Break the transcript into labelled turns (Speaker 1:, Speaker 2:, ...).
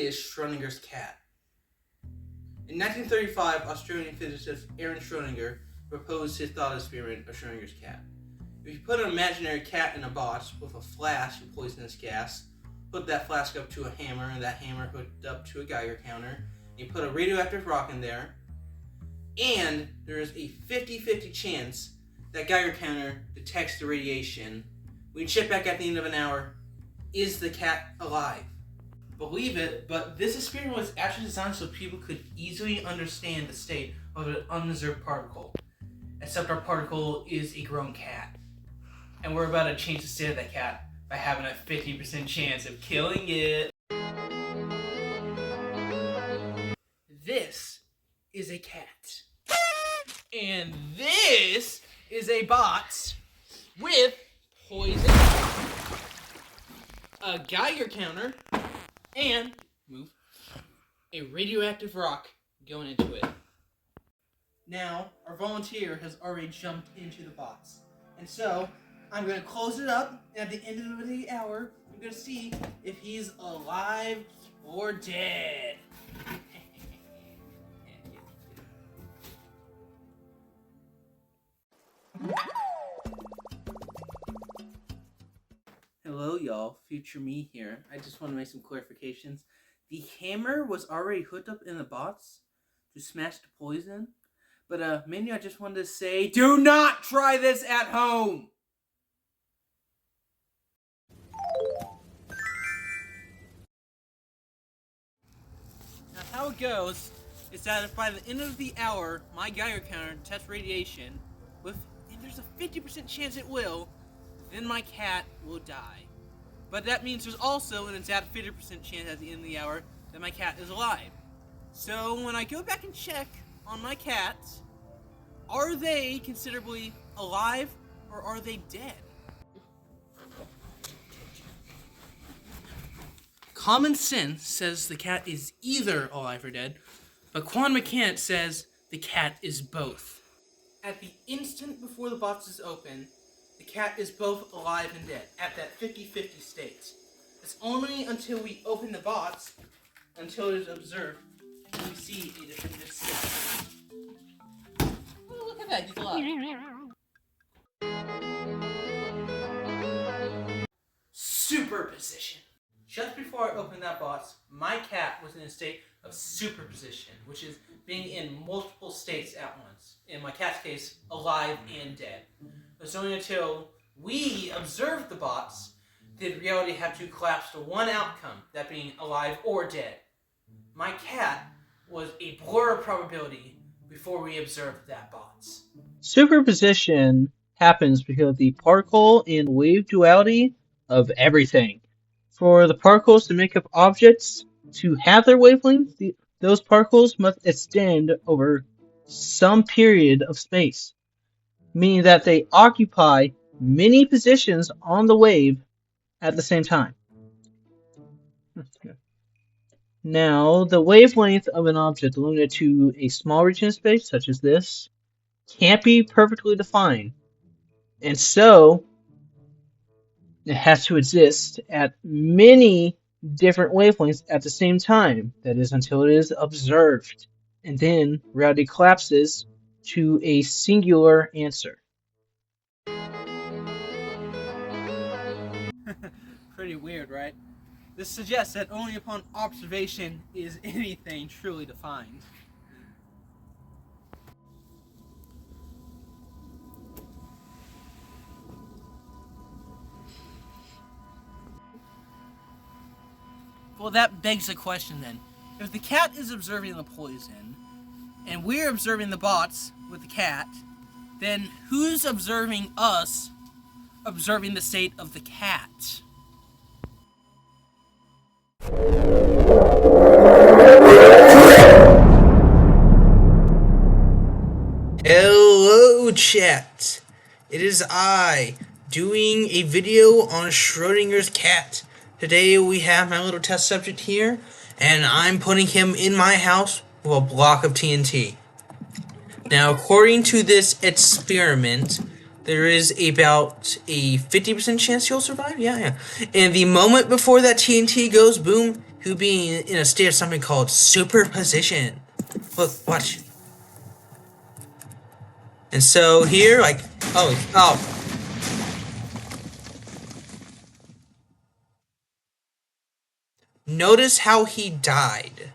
Speaker 1: is Schrödinger's cat? In 1935, Australian physicist Aaron Schrödinger proposed his thought experiment of Schrödinger's cat. If you put an imaginary cat in a box with a flask of poisonous gas, hook that flask up to a hammer, and that hammer hooked up to a Geiger counter, and you put a radioactive rock in there, and there is a 50-50 chance that Geiger counter detects the radiation. When you check back at the end of an hour, is the cat alive? Believe it, but this experiment was actually designed so people could easily understand the state of an unobserved particle. Except our particle is a grown cat. And we're about to change the state of that cat by having a 50% chance of killing it. This is a cat. And this is a box with poison, a Geiger counter, and a radioactive rock going into it. Now, our volunteer has already jumped into the box. And so, I'm going to close it up, and at the end of the hour, I'm going to see if he's alive or dead. Hello y'all, future me here. I just want to make some clarifications. The hammer was already hooked up in the box to smash the poison. But mainly I just wanted to say, do not try this at home! Now how it goes is that if by the end of the hour my Geiger counter tests radiation, and there's a 50% chance it will, then my cat will die. But that means there's also an exact 50% chance at the end of the hour that my cat is alive. So when I go back and check on my cats, are they considerably alive or are they dead? Common sense says the cat is either alive or dead, but quantum mechanics says the cat is both. At the instant before the box is open, the cat is both alive and dead, at that 50-50 state. It's only until we open the box, until it is observed, we see a definitive state. Oh, look at that, he's alive. Superposition. Just before I opened that box, my cat was in a state of superposition, which is being in multiple states at once. In my cat's case, alive and dead. It's only until we observed the box did reality have to collapse to one outcome, that being alive or dead. My cat was a blur of probability before we observed that box.
Speaker 2: Superposition happens because of the particle and wave duality of everything. For the particles to make up objects to have their wavelength, those particles must extend over some period of space, meaning that they occupy many positions on the wave at the same time. Now, the wavelength of an object limited to a small region of space, such as this, can't be perfectly defined, and so it has to exist at many different wavelengths at the same time. That is, until it is observed, and then reality collapses to a singular answer.
Speaker 1: Pretty weird, right? This suggests that only upon observation is anything truly defined. Well, that begs the question then. If the cat is observing the poison, and we're observing the bots with the cat, then who's observing us observing the state of the cat? Hello, chat. It is I, doing a video on Schrödinger's cat. Today we have my little test subject here, and I'm putting him in my house with a block of TNT. Now, according to this experiment, there is about a 50% chance he'll survive. Yeah. And the moment before that TNT goes boom, He would be in a state of something called superposition. Look, watch. And so here, like, oh. Notice how he died.